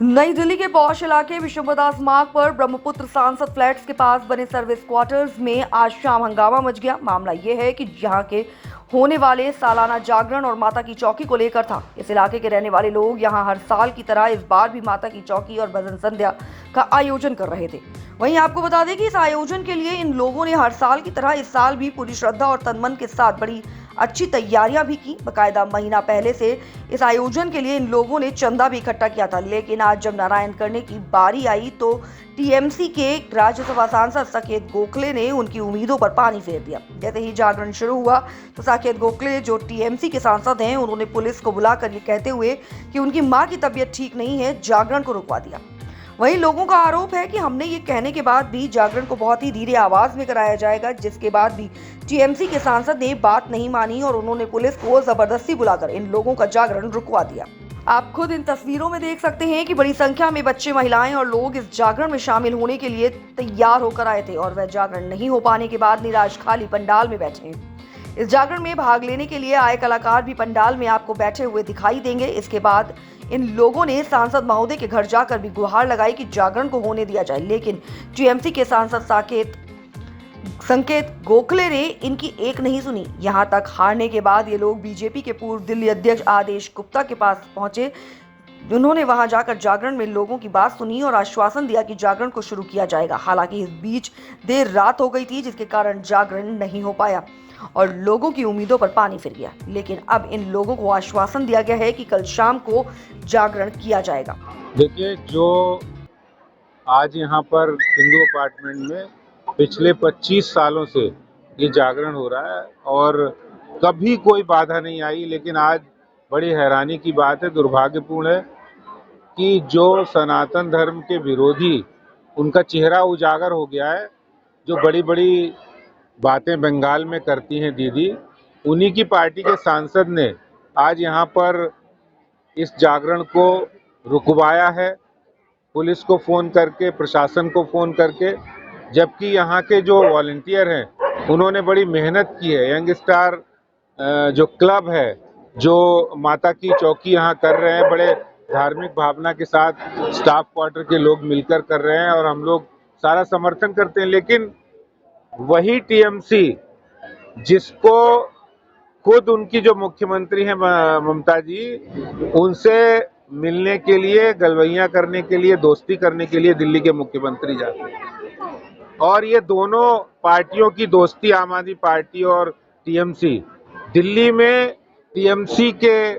नई दिल्ली के पौष इलाके विश्वदास मार्ग पर ब्रह्मपुत्र सांसद फ्लैट्स के पास बने सर्विस क्वार्टर्स में आज शाम हंगामा मच गया। मामला यह है कि यहाँ के होने वाले सालाना जागरण और माता की चौकी को लेकर था। इस इलाके के रहने वाले लोग यहाँ हर साल की तरह इस बार भी माता की चौकी और भजन संध्या का आयोजन कर रहे थे। वहीं आपको बता दें कि इस आयोजन के लिए इन लोगों ने हर साल की तरह इस साल भी पूरी श्रद्धा और तनमन के साथ बड़ी अच्छी तैयारियां भी की। बकायदा महीना पहले से इस आयोजन के लिए इन लोगों ने चंदा भी इकट्ठा किया था, लेकिन आज जब नारायण करने की बारी आई तो टीएमसी के राज्यसभा सांसद साकेत गोखले ने उनकी उम्मीदों पर पानी फेर दिया। जैसे ही जागरण शुरू हुआ तो साकेत गोखले, जो टीएमसी के सांसद हैं, उन्होंने पुलिस को बुलाकर ये कहते हुए कि उनकी मां की तबीयत ठीक नहीं है, जागरण को रुकवा दिया। वहीं लोगों का आरोप है कि हमने ये कहने के बाद भी जागरण को बहुत ही धीरे आवाज में कराया जाएगा, जिसके बाद भी टीएमसी के सांसद ने बात नहीं मानी और उन्होंने पुलिस को जबरदस्ती बुलाकर इन लोगों का जागरण रुकवा दिया। आप खुद इन तस्वीरों में देख सकते हैं कि बड़ी संख्या में बच्चे, महिलाएं और लोग इस जागरण में शामिल होने के लिए तैयार होकर आए थे और वह जागरण नहीं हो पाने के बाद निराश खाली पंडाल में बैठे हैं। इस जागरण में भाग लेने के लिए आए कलाकार भी पंडाल में आपको बैठे हुए दिखाई देंगे। इसके बाद इन लोगों ने सांसद महोदय के घर जाकर भी गुहार लगाई कि जागरण को होने दिया जाए, लेकिन टीएमसी के सांसद संकेत गोखले ने इनकी एक नहीं सुनी। यहां तक हारने के बाद ये लोग बीजेपी के पूर्व दिल्ली अध्यक्ष आदेश गुप्ता के पास पहुंचे। उन्होंने वहां जाकर जागरण में लोगों की बात सुनी और आश्वासन दिया कि जागरण को शुरू किया जाएगा। हालांकि इस बीच देर रात हो गई थी, जिसके कारण जागरण नहीं हो पाया और लोगों की उम्मीदों पर पानी फिर गया। लेकिन अब इन लोगों को आश्वासन दिया गया है कि कल शाम को जागरण किया जाएगा। देखिए, जो आज यहाँ पर हिंदू अपार्टमेंट में पिछले 25 सालों से ये जागरण हो रहा है और कभी कोई बाधा नहीं आई, लेकिन आज बड़ी हैरानी की बात है, दुर्भाग्यपूर्ण है कि जो सनातन धर्म के विरोधी, उनका चेहरा उजागर हो गया है। जो बड़ी बड़ी बातें बंगाल में करती हैं दीदी, उन्हीं की पार्टी के सांसद ने आज यहाँ पर इस जागरण को रुकवाया है, पुलिस को फ़ोन करके, प्रशासन को फ़ोन करके। जबकि यहाँ के जो वॉलंटियर हैं, उन्होंने बड़ी मेहनत की है। यंग स्टार जो क्लब है, जो माता की चौकी यहाँ कर रहे हैं, बड़े धार्मिक भावना के साथ स्टाफ क्वार्टर के लोग मिलकर कर रहे हैं और हम लोग सारा समर्थन करते हैं। लेकिन वही टीएमसी, जिसको खुद उनकी जो मुख्यमंत्री हैं ममता जी, उनसे मिलने के लिए, गलवैया करने के लिए, दोस्ती करने के लिए दिल्ली के मुख्यमंत्री जाते हैं। और ये दोनों पार्टियों की दोस्ती, आम आदमी पार्टी और टीएमसी, दिल्ली में टीएमसी के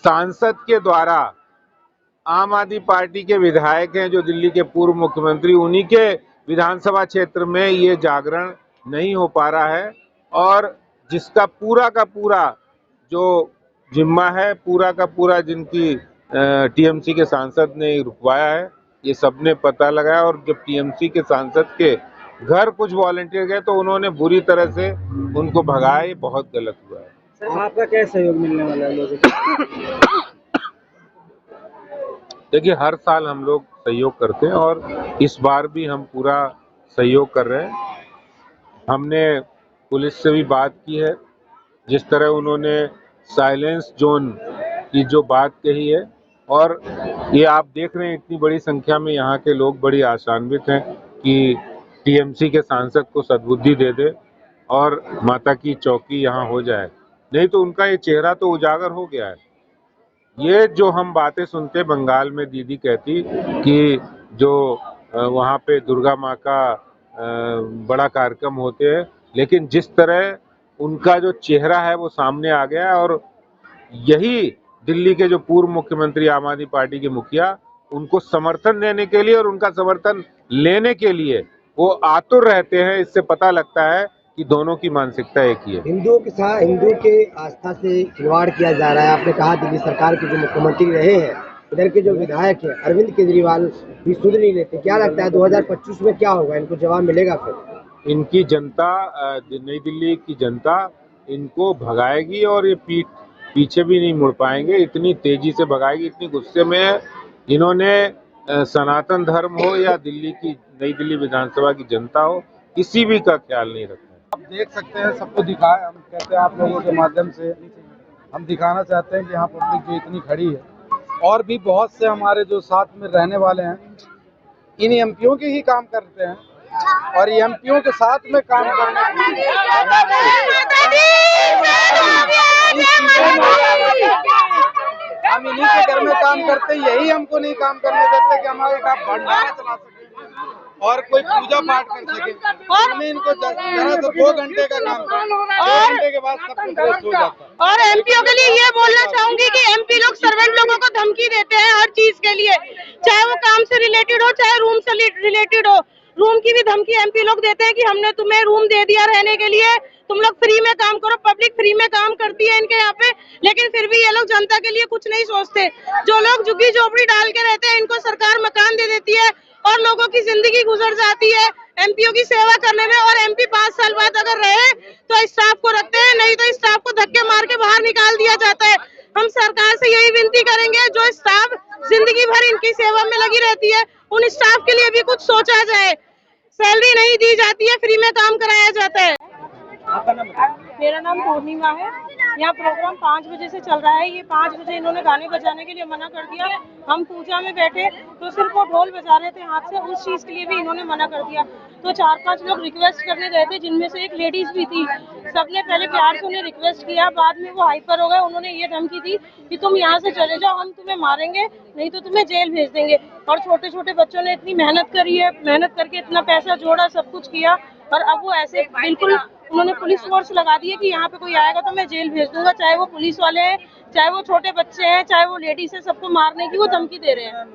सांसद के द्वारा आम आदमी पार्टी के विधायक हैं जो दिल्ली के पूर्व मुख्यमंत्री, उन्हीं के विधानसभा क्षेत्र में ये जागरण नहीं हो पा रहा है। और जिसका पूरा का पूरा जो जिम्मा है, पूरा का पूरा जिनकी टीएमसी के सांसद ने रुकवाया है, ये सबने पता लगाया। और जब टीएमसी के सांसद के घर कुछ वॉलंटियर गए तो उन्होंने बुरी तरह से उनको भगाया। ये बहुत गलत हुआ है। सर, आपका क्या सहयोग मिलने वाला है लोगों को? देखिए, हर साल हम लोग सहयोग करते हैं और इस बार भी हम पूरा सहयोग कर रहे हैं। हमने पुलिस से भी बात की है, जिस तरह उन्होंने साइलेंस जोन की जो बात कही है, और ये आप देख रहे हैं इतनी बड़ी संख्या में यहाँ के लोग बड़ी आशान्वित हैं कि टीएमसी के सांसद को सद्बुद्धि दे दे और माता की चौकी यहाँ हो जाए। नहीं तो उनका ये चेहरा तो उजागर हो गया है। ये जो हम बातें सुनते बंगाल में, दीदी कहती कि जो वहाँ पे दुर्गा माँ का बड़ा कार्यक्रम होते हैं, लेकिन जिस तरह उनका जो चेहरा है वो सामने आ गया है। और यही दिल्ली के जो पूर्व मुख्यमंत्री, आम आदमी पार्टी के मुखिया, उनको समर्थन देने के लिए और उनका समर्थन लेने के लिए वो आतुर रहते हैं। इससे पता लगता है कि दोनों की मानसिकता एक ही है। हिंदुओं के साथ, हिंदू के आस्था से खिलवाड़ किया जा रहा है। आपने कहा दिल्ली सरकार के जो मुख्यमंत्री रहे हैं, इधर के जो विधायक हैं अरविंद केजरीवाल, भी सुध नहीं लेते। क्या लगता है 2025 में क्या होगा? इनको जवाब मिलेगा फिर? इनकी जनता, नई दिल्ली की जनता इनको भगाएगी और ये पीछे भी नहीं मुड़ पाएंगे। इतनी तेजी से भगाएगी, इतनी गुस्से में है। इन्होंने सनातन धर्म हो या दिल्ली की, नई दिल्ली विधानसभा की जनता हो, किसी भी का ख्याल नहीं रखना। आप देख सकते हैं, सबको दिखाए, हम कहते हैं आप लोगों के माध्यम से हम दिखाना चाहते हैं कि यहाँ पब्लिक जो इतनी खड़ी है, और भी बहुत से हमारे जो साथ में रहने वाले हैं, इन एमपीओ के ही काम करते हैं और एमपीओ के साथ में काम करने हम इन्हीं के घर में काम करते हैं, यही हमको नहीं काम करने देते कि हमारे का भंडारा चला सके और कोई पूजा पाठ कर सके। हमें इनको जरा तो 2 घंटे का काम, 2 घंटे के बाद सब कुछ वेस्ट हो जाता है। और एमपीओ के लिए ये बोलना चाहूंगी कि एमपी लोग सर्वेंट लोगों को धमकी देते हैं हर चीज के लिए, चाहे वो काम से रिलेटेड हो चाहे रूम से रिलेटेड हो। रूम की भी धमकी एमपी लोग देते हैं कि हमने तुम्हें रूम दे दिया रहने के लिए, तुम लोग फ्री में काम करो। पब्लिक फ्री में काम करती है इनके यहाँ पे, लेकिन फिर भी ये लोग जनता के लिए कुछ नहीं सोचते। जो लोग झुग्गी झोपड़ी डाल के रहते हैं इनको सरकार मकान दे देती है और लोगों की जिंदगी गुजर जाती है एमपीओ की सेवा करने में। और एमपी 5 साल बाद अगर रहे तो स्टाफ को रखते हैं, नहीं तो स्टाफ को धक्के मार के बाहर निकाल दिया जाता है। हम सरकार से यही विनती करेंगे, जो स्टाफ जिंदगी भर इनकी सेवा में लगी रहती है उन स्टाफ के लिए भी कुछ सोचा जाए। सैलरी नहीं दी जाती है, फ्री में काम कराया जाता है। मेरा नाम पूर्णिमा है। यहाँ प्रोग्राम 5 बजे से चल रहा है। ये 5 बजे इन्होंने गाने बजाने के लिए मना कर दिया। हम पूजा में बैठे तो सिर्फ वो ढोल बजा रहे थे हाथ से, उस चीज के लिए भी इन्होंने मना कर दिया। तो 4-5 लोग रिक्वेस्ट करने गए थे, जिनमें से एक लेडीज भी थी। सबने पहले प्यार से उन्हें रिक्वेस्ट किया, बाद में वो हाइपर हो गए। उन्होंने ये धमकी दी कि तुम यहाँ से चले जाओ, हम तुम्हें मारेंगे, नहीं तो तुम्हें जेल भेज देंगे। और छोटे छोटे बच्चों ने इतनी मेहनत करी है, मेहनत करके इतना पैसा जोड़ा, सब कुछ किया, और अब वो ऐसे बिल्कुल उन्होंने पुलिस फोर्स लगा दी है कि यहाँ पे कोई आएगा तो मैं जेल भेज दूंगा, चाहे वो पुलिस वाले हैं, चाहे वो छोटे बच्चे हैं, चाहे वो लेडीज है, सबको मारने की वो धमकी दे रहे हैं।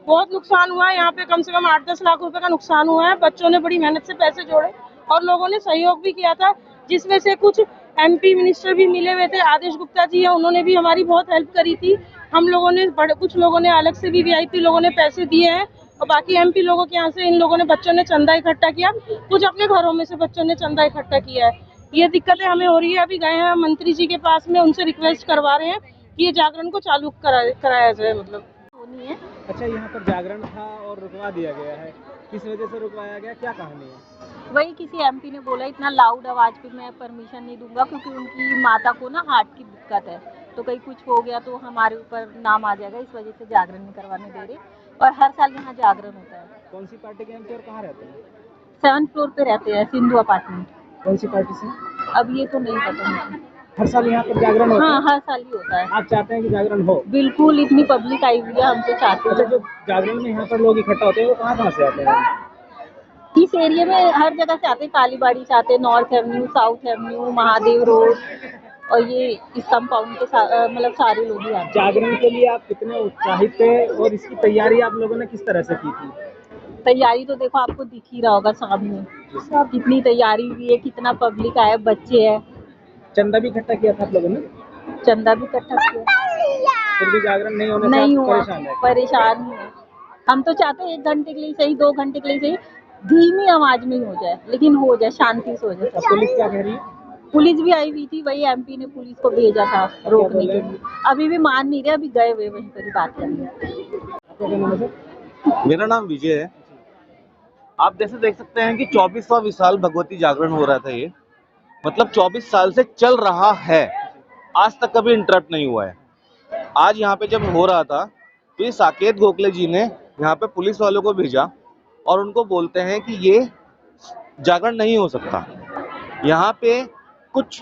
बहुत नुकसान हुआ है यहाँ पे, कम से कम 8-10 लाख रुपए का नुकसान हुआ है। बच्चों ने बड़ी मेहनत से पैसे जोड़े और लोगों ने सहयोग भी किया था, जिसमें से कुछ एमपी मिनिस्टर भी मिले हुए थे। आदेश गुप्ता जी है, उन्होंने भी हमारी बहुत हेल्प करी थी। हम लोगों ने कुछ लोगों ने अलग से भी वीआईपी लोगों ने पैसे दिए हैं, और बाकी एमपी लोगों के यहाँ से इन लोगों ने बच्चों ने चंदा इकट्ठा किया, कुछ अपने घरों में से बच्चों ने चंदा इकट्ठा किया है। ये दिक्कतें हमें हो रही है। अभी गए हैं मंत्री जी के पास में, उनसे रिक्वेस्ट करवा रहे हैं कि ये जागरण को चालू कराया जाए। मतलब होनी है। अच्छा, यहाँ पर जागरण था और रुकवा दिया गया है, किस वजह से रुकवाया गया, क्या कहानी है? वही किसी एमपी ने बोला इतना लाउड आवाज पे मैं परमिशन नहीं दूंगा, क्योंकि उनकी माता को ना हार्ट की दिक्कत है, तो कहीं कुछ हो गया तो हमारे ऊपर नाम आ जाएगा, इस वजह से जागरण नहीं करवाने दे रहे। और हर साल यहाँ जागरण होता है। कौन सी पार्टी के एमपी और कहाँ रहते हैं? 7th फ्लोर पे रहते हैं, सिंधु अपार्टमेंट। कौन सी पार्टी से? अब ये तो नहीं पता मुझे। हर साल यहाँ पर जागरण होता हाँ, है? हर साल ही होता है। आप चाहते हैं कि जागरण हो? बिल्कुल, इतनी पब्लिक आई हुई है, हम तो चाहते अच्छा, हैं। जो जागरण में यहाँ पर लोग इकट्ठा होते हैं वो कहाँ से आते हैं? इस एरिया में हर जगह से आते हैं, कालीबाड़ी से आते हैं, north Avenue, south Avenue, Mahadev road, और ये इस कंपाउंड के मतलब सारे लोग ही आते हैं। जागरण के लिए आप कितने उत्साहित थे और इसकी तैयारी आप लोगों ने किस तरह से की थी? तैयारी तो देखो आपको दिख ही रहा होगा सामने, कितनी तैयारी हुई है, कितना पब्लिक आया, बच्चे हैं। चंदा भी इकट्ठा किया था आप लोगों ने? चंदा भी इकट्ठा किया, फिर भी जागरण नहीं होने से नहीं आप हुआ, परेशान है? परेशान ही है। हम तो चाहते हैं 1 घंटे के लिए सही, 2 घंटे के लिए सही, धीमी आवाज में ही हो जाए, लेकिन हो जाए, शांति से हो जाए। पुलिस क्या कह रही है? पुलिस भी आई हुई थी, वही एमपी ने पुलिस को भेजा था रोकने के लिए। अभी भी मान नहीं रहे, अभी गए हुए वहीं पर ही बात करने। आपका क्या नाम है सर? मेरा नाम विजय है। आप जैसे देख सकते हैं कि 24वां विशाल भगवती जागरण हो रहा था। ये मतलब 24 साल से चल रहा है, आज तक कभी इंटरप्ट नहीं हुआ है। आज यहाँ पे जब हो रहा था तो ये साकेत गोखले जी ने यहाँ पे पुलिस वालों को भेजा और उनको बोलते हैं कि ये जागरण नहीं हो सकता। यहाँ पे कुछ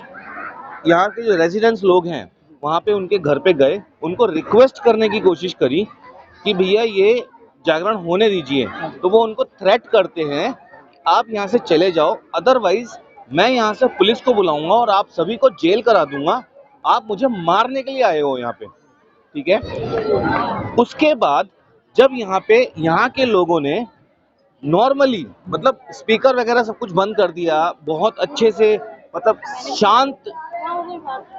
यहाँ के जो रेजिडेंट्स लोग हैं वहाँ पे उनके घर पे गए, उनको रिक्वेस्ट करने की कोशिश करी कि भैया ये जागरण होने दीजिए, तो वो उनको थ्रेट करते हैं आप यहाँ से चले जाओ, अदरवाइज मैं यहाँ से पुलिस को बुलाऊंगा और आप सभी को जेल करा दूंगा, आप मुझे मारने के लिए आए हो यहाँ पे, ठीक है। उसके बाद जब यहाँ के लोगों ने नॉर्मली मतलब स्पीकर वगैरह सब कुछ बंद कर दिया, बहुत अच्छे से मतलब शांत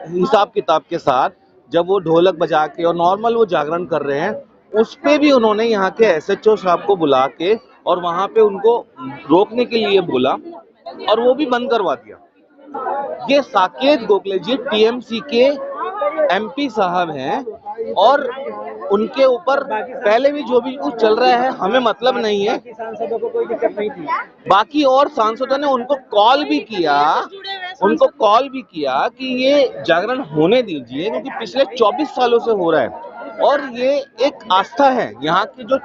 हिसाब किताब के साथ जब वो ढोलक बजा के और नॉर्मल वो जागरण कर रहे हैं, उस पे भी उन्होंने यहाँ के एसएचओ साहब को बुला के और वहाँ पे उनको रोकने के लिए बोला और वो भी बंद करवा दिया। ये साकेत गोखले जी टीएमसी के एमपी साहब हैं और उनके ऊपर पहले भी जो भी कुछ चल रहा है हमें मतलब नहीं है। सांसदों को कोई दिक्कत नहीं थी? बाकी और सांसदों ने उनको कॉल भी किया कि ये जागरण होने दीजिए, क्योंकि पिछले 24 सालों से हो रहा है। और ये एक आस्था है, यहाँ के जो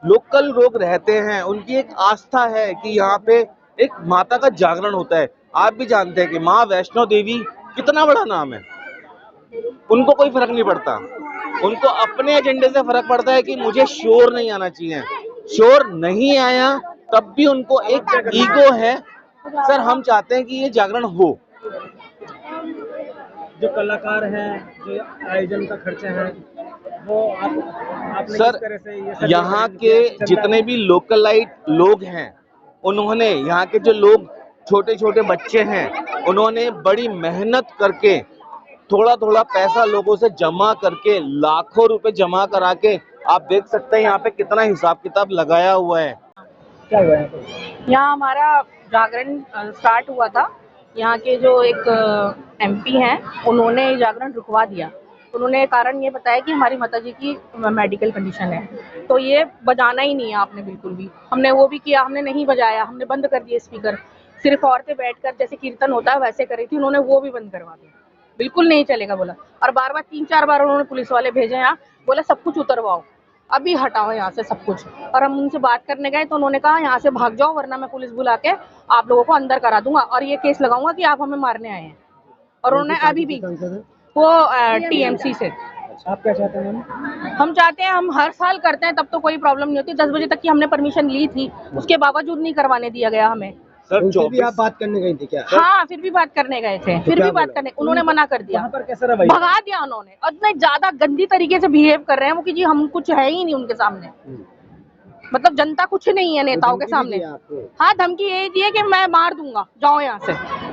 लोकल लोग रहते हैं उनकी एक आस्था है कि यहाँ पे एक माता का जागरण होता है। आप भी जानते हैं कि माँ वैष्णो देवी कितना बड़ा नाम है, उनको कोई फर्क नहीं पड़ता, उनको अपने एजेंडे से फर्क पड़ता है कि मुझे शोर नहीं आना चाहिए। शोर नहीं आया तब भी उनको एक ईगो है, सर हम चाहते हैं कि ये जागरण हो। जो कलाकार हैं, जो आयोजन का खर्चा है, वो आपने सर किस तरह से ये सब यहाँ arrange के किया? जितने भी लोकलाइट लोग हैं, उन्होंने यहाँ के जो लोग छोटे छोटे बच्चे हैं, उन्होंने बड़ी मेहनत करके थोड़ा थोड़ा पैसा लोगों से जमा करके लाखों रुपए जमा करा के, आप देख सकते हैं यहाँ पे कितना हिसाब किताब लगाया हुआ है। क्या हुआ है? यहाँ हमारा जागरण स्टार्ट हुआ था। यहाँ के जो एक एमपी हैं, उन्होंने जागरण रुकवा दिया। उन्होंने कारण ये बताया कि हमारी माताजी की मेडिकल कंडीशन है, तो ये बजाना ही नहीं है आपने बिल्कुल भी। हमने वो भी किया, हमने नहीं बजाया, हमने बंद कर दिए स्पीकर। सिर्फ औरतें बैठकर जैसे कीर्तन होता है वैसे करी थी, उन्होंने वो भी बंद करवा दिया। बिल्कुल नहीं चलेगा बोला, और बार बार 3-4 बार उन्होंने पुलिस वाले भेजे यहाँ, बोला सब कुछ उतरवाओ, अभी हटाओ यहाँ से सब कुछ। और हम उनसे बात करने गए तो उन्होंने कहा यहाँ से भाग जाओ, वरना मैं पुलिस बुला के आप लोगों को अंदर करा दूंगा और ये केस लगाऊंगा कि आप हमें मारने आए हैं। और उन्होंने अभी भी वो टीएमसी से। आप क्या चाहते हैं मैम? हम चाहते हैं, हम हर साल करते हैं तब तो कोई प्रॉब्लम नहीं होती। 10 बजे तक की हमने परमिशन ली थी, उसके बावजूद नहीं करवाने दिया गया हमें। सर उनसे भी आप बात करने गई थी क्या? हाँ, फिर भी बात करने गए थे, फिर भी बात करने, उन्होंने मना कर दिया, वहाँ पर कैसा रवैया? भगा दिया उन्होंने। और इतने ज्यादा गंदी तरीके से बिहेव कर रहे हैं वो कि जी हम कुछ है ही नहीं उनके सामने, मतलब जनता कुछ नहीं है नेताओं के सामने। आपको हाँ, धमकी यही दी है कि मैं मार दूंगा, जाओ यहाँ से।